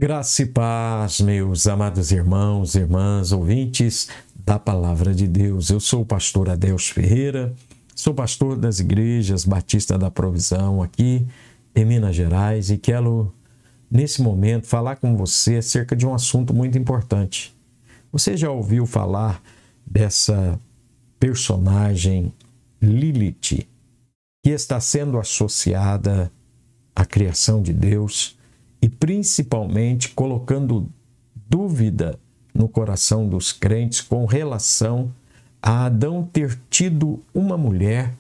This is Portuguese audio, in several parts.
Graça e paz, meus amados irmãos, irmãs, ouvintes da Palavra de Deus. Eu sou o pastor Adelso Ferreira, sou pastor das igrejas Batista da Provisão aqui em Minas Gerais e quero, nesse momento, falar com você acerca de um assunto muito importante. Você já ouviu falar dessa personagem Lilith, que está sendo associada à criação de Deus e principalmente colocando dúvida no coração dos crentes com relação a Adão ter tido uma mulher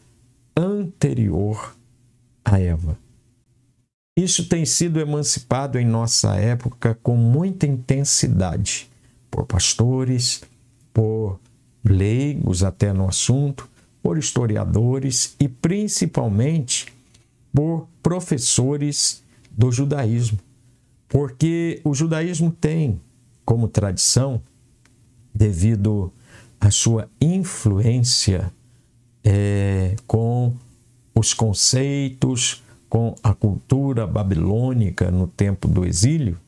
anterior a Eva. Isso tem sido emancipado em nossa época com muita intensidade por pastores, por leigos até no assunto, por historiadores e principalmente por professores do judaísmo. Porque o judaísmo tem como tradição, devido à sua influência com os conceitos, com a cultura babilônica no tempo do exílio,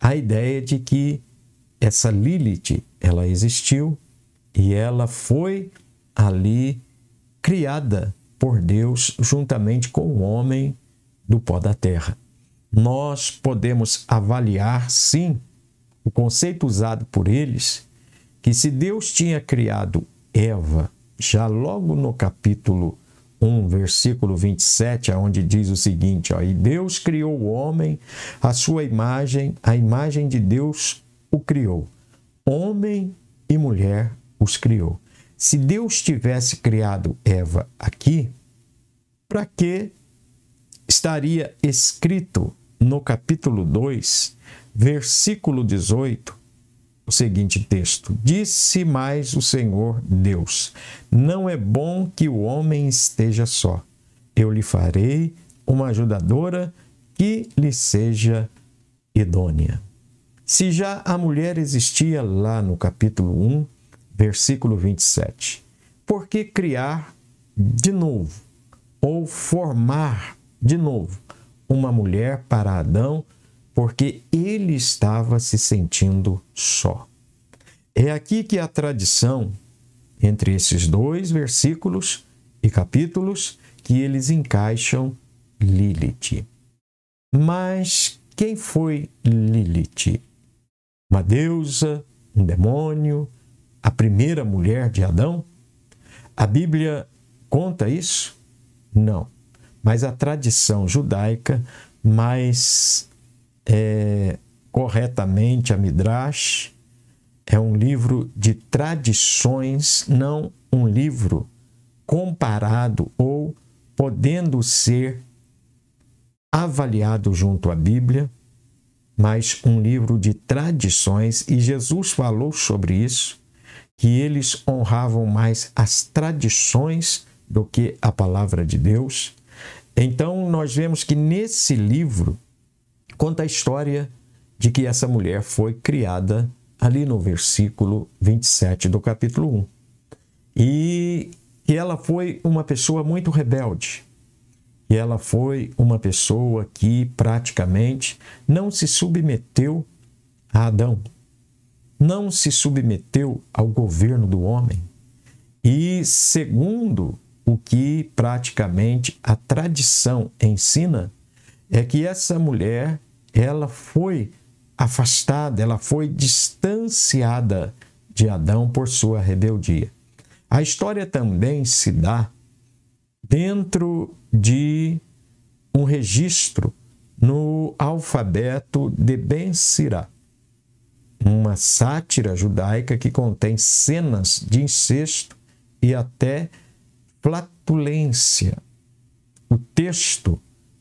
a ideia de que essa Lilith, ela existiu e ela foi ali criada por Deus juntamente com o homem do pó da terra. Nós podemos avaliar, sim, o conceito usado por eles, que se Deus tinha criado Eva, já logo no capítulo 1, versículo 27, onde diz o seguinte, e Deus criou o homem, a sua imagem, a imagem de Deus o criou. Homem e mulher os criou. Se Deus tivesse criado Eva aqui, para que estaria escrito no capítulo 2, versículo 18, o seguinte texto: Disse mais o Senhor Deus: Não é bom que o homem esteja só. Eu lhe farei uma ajudadora que lhe seja idônea. Se já a mulher existia lá no capítulo 1, versículo 27, por que criar de novo ou formar de novo uma mulher para Adão, porque ele estava se sentindo só? É aqui que a tradição, entre esses dois versículos e capítulos, que eles encaixam Lilith. Mas quem foi Lilith? Uma deusa, um demônio, a primeira mulher de Adão? A Bíblia conta isso? Não. Mas a tradição judaica, mais corretamente a Midrash, é um livro de tradições, não um livro comparado ou podendo ser avaliado junto à Bíblia, mas um livro de tradições, e Jesus falou sobre isso, que eles honravam mais as tradições do que a palavra de Deus. Então, nós vemos que nesse livro conta a história de que essa mulher foi criada ali no versículo 27 do capítulo 1. E que ela foi uma pessoa muito rebelde. E ela foi uma pessoa que praticamente não se submeteu a Adão. Não se submeteu ao governo do homem. E segundo o que praticamente a tradição ensina, é que essa mulher, ela foi afastada, ela foi distanciada de Adão por sua rebeldia. A história também se dá dentro de um registro no alfabeto de Ben Sira, uma sátira judaica que contém cenas de incesto e até flatulência. O texto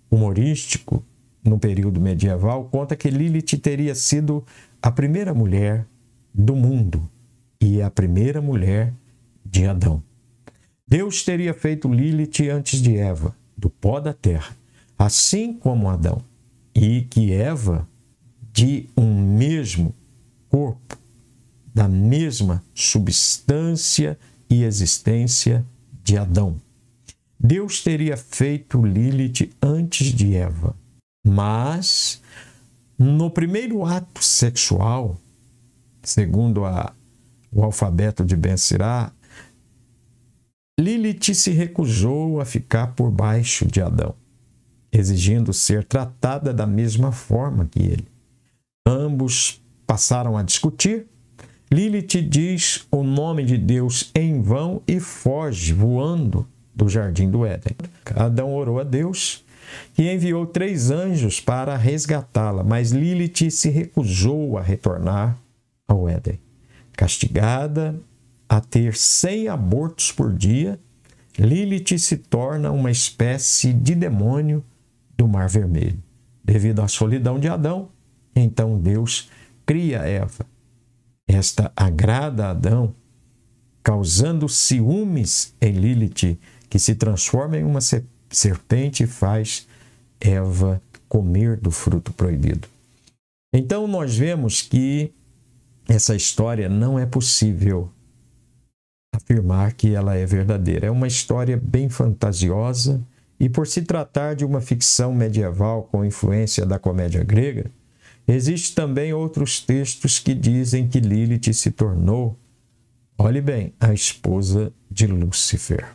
humorístico, no período medieval, conta que Lilith teria sido a primeira mulher do mundo e a primeira mulher de Adão. Deus teria feito Lilith antes de Eva, do pó da terra, assim como Adão, e que Eva, de um mesmo corpo, da mesma substância e existência de Adão. Deus teria feito Lilith antes de Eva, mas No primeiro ato sexual, segundo o alfabeto de Ben Sirá, Lilith se recusou a ficar por baixo de Adão, exigindo ser tratada da mesma forma que ele. Ambos passaram a discutir. Lilith diz o nome de Deus em vão e foge voando do jardim do Éden. Adão orou a Deus e enviou 3 anjos para resgatá-la, mas Lilith se recusou a retornar ao Éden. Castigada a ter 100 abortos por dia, Lilith se torna uma espécie de demônio do Mar Vermelho. Devido à solidão de Adão, então Deus cria Eva. Esta agrada a Adão, causando ciúmes em Lilith, que se transforma em uma serpente e faz Eva comer do fruto proibido. Então nós vemos que essa história não é possível afirmar que ela é verdadeira. É uma história bem fantasiosa e, por se tratar de uma ficção medieval com influência da comédia grega, existem também outros textos que dizem que Lilith se tornou, olhe bem, a esposa de Lúcifer.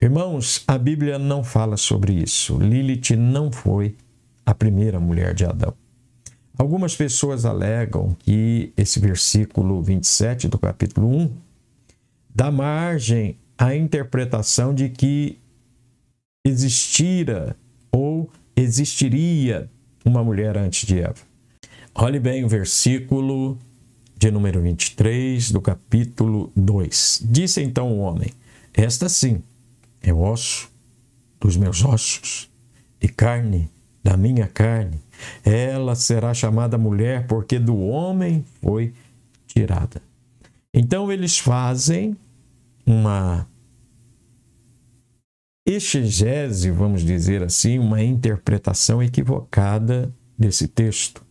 Irmãos, a Bíblia não fala sobre isso. Lilith não foi a primeira mulher de Adão. Algumas pessoas alegam que esse versículo 27 do capítulo 1 dá margem à interpretação de que existira ou existiria uma mulher antes de Eva. Olhe bem o versículo de número 23 do capítulo 2. Disse então o homem: esta sim é osso dos meus ossos e carne da minha carne. Ela será chamada mulher porque do homem foi tirada. Então eles fazem uma exegese, vamos dizer assim, uma interpretação equivocada desse texto,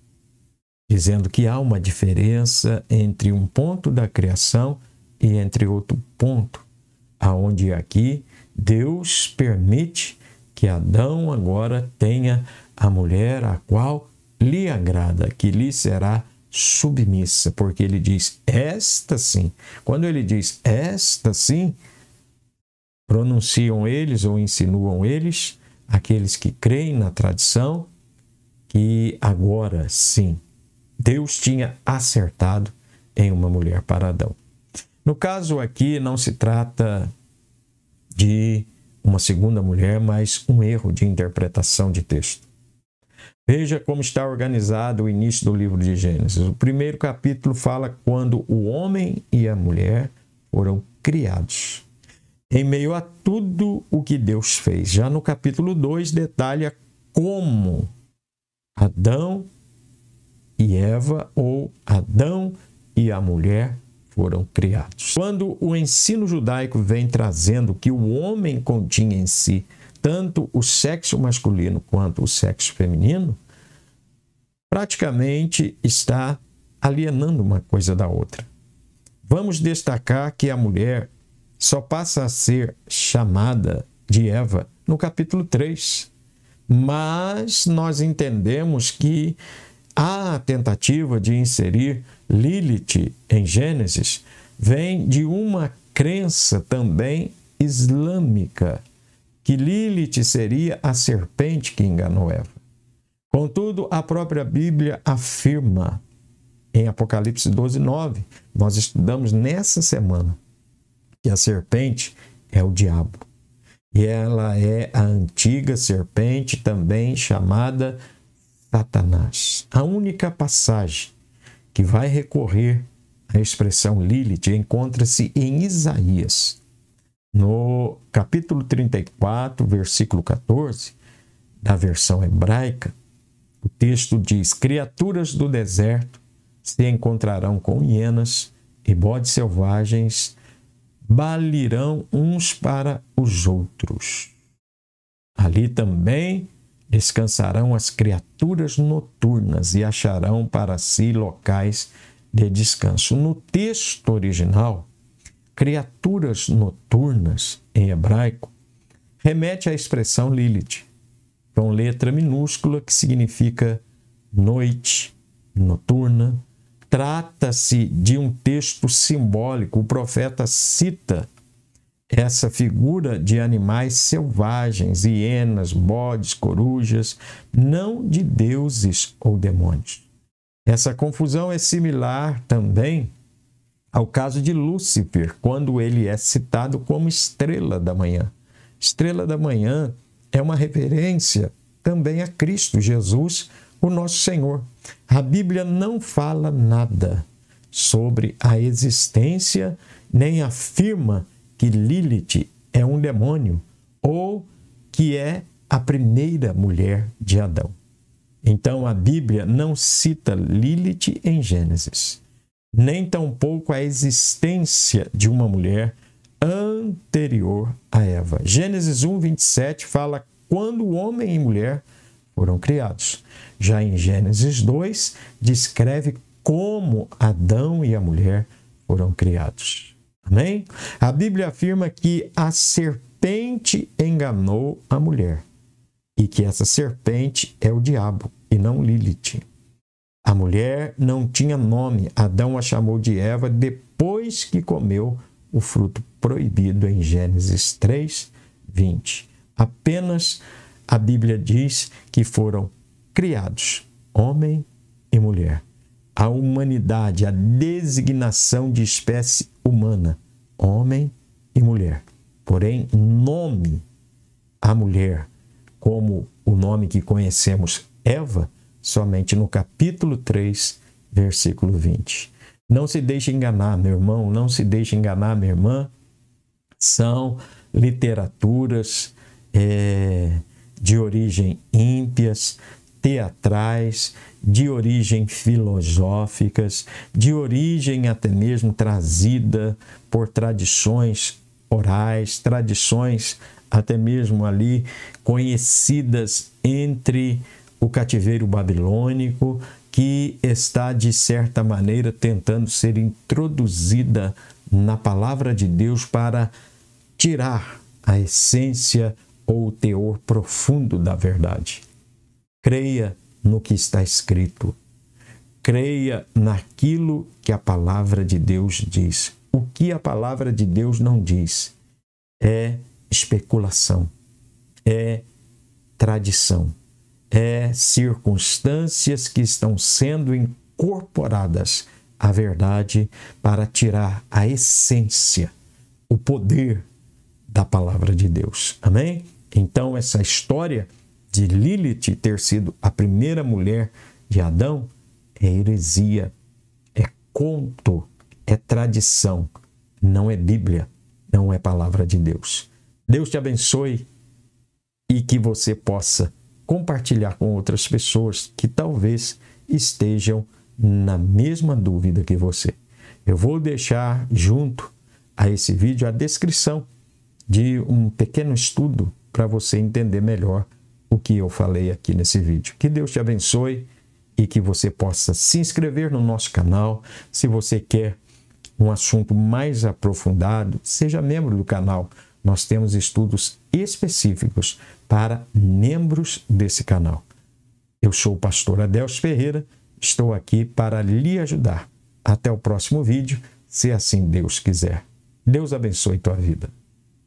dizendo que há uma diferença entre um ponto da criação e entre outro ponto, aonde aqui Deus permite que Adão agora tenha a mulher a qual lhe agrada, que lhe será submissa, porque ele diz esta sim. Quando ele diz esta sim, pronunciam eles ou insinuam eles, aqueles que creem na tradição, que agora sim, Deus tinha acertado em uma mulher para Adão. No caso aqui não se trata de uma segunda mulher, mas um erro de interpretação de texto. Veja como está organizado o início do livro de Gênesis. O primeiro capítulo fala quando o homem e a mulher foram criados, em meio a tudo o que Deus fez. Já no capítulo 2 detalha como Adão e Eva, ou Adão e a mulher, foram criados. Quando o ensino judaico vem trazendo que o homem continha em si tanto o sexo masculino quanto o sexo feminino, praticamente está alienando uma coisa da outra. Vamos destacar que a mulher só passa a ser chamada de Eva no capítulo 3, mas nós entendemos que a tentativa de inserir Lilith em Gênesis vem de uma crença também islâmica, que Lilith seria a serpente que enganou Eva. Contudo, a própria Bíblia afirma em Apocalipse 12:9, nós estudamos nessa semana, que a serpente é o diabo. E ela é a antiga serpente, também chamada Satanás. A única passagem que vai recorrer à expressão Lilith encontra-se em Isaías, no capítulo 34, versículo 14, da versão hebraica. O texto diz: criaturas do deserto se encontrarão com hienas e bodes selvagens balirão uns para os outros. Ali também descansarão as criaturas noturnas e acharão para si locais de descanso. No texto original, criaturas noturnas, em hebraico, remete à expressão Lilith, com letra minúscula, que significa noite, noturna. Trata-se de um texto simbólico. O profeta cita essa figura de animais selvagens, hienas, bodes, corujas, não de deuses ou demônios. Essa confusão é similar também ao caso de Lúcifer, quando ele é citado como estrela da manhã. Estrela da manhã é uma referência também a Cristo Jesus, o nosso Senhor. A Bíblia não fala nada sobre a existência, nem afirma que Lilith é um demônio ou que é a primeira mulher de Adão. Então, a Bíblia não cita Lilith em Gênesis, nem tampouco a existência de uma mulher anterior a Eva. Gênesis 1, 27 fala quando o homem e mulher foram criados. Já em Gênesis 2, descreve como Adão e a mulher foram criados. Amém? A Bíblia afirma que a serpente enganou a mulher e que essa serpente é o diabo e não Lilith. A mulher não tinha nome. Adão a chamou de Eva depois que comeu o fruto proibido em Gênesis 3, 20. Apenas a Bíblia diz que foram criados homem e mulher. A humanidade, a designação de espécie humana, homem e mulher. Porém, nome a mulher, como o nome que conhecemos, Eva, somente no capítulo 3, versículo 20. Não se deixe enganar, meu irmão, não se deixe enganar, minha irmã. São literaturas de origem ímpias, teatrais, de origem filosóficas, de origem até mesmo trazida por tradições orais, tradições até mesmo ali conhecidas entre o cativeiro babilônico, que está, de certa maneira, tentando ser introduzida na palavra de Deus para tirar a essência ou o teor profundo da verdade. Creia no que está escrito. Creia naquilo que a palavra de Deus diz. O que a palavra de Deus não diz é especulação, é tradição, é circunstâncias que estão sendo incorporadas à verdade para tirar a essência, o poder da palavra de Deus. Amém? Então, essa história de Lilith ter sido a primeira mulher de Adão é heresia, é conto, é tradição, não é Bíblia, não é palavra de Deus. Deus te abençoe e que você possa compartilhar com outras pessoas que talvez estejam na mesma dúvida que você. Eu vou deixar junto a esse vídeo a descrição de um pequeno estudo para você entender melhor o que eu falei aqui nesse vídeo. Que Deus te abençoe e que você possa se inscrever no nosso canal. Se você quer um assunto mais aprofundado, seja membro do canal. Nós temos estudos específicos para membros desse canal. Eu sou o pastor Adelso Ferreira, estou aqui para lhe ajudar. Até o próximo vídeo, se assim Deus quiser. Deus abençoe tua vida.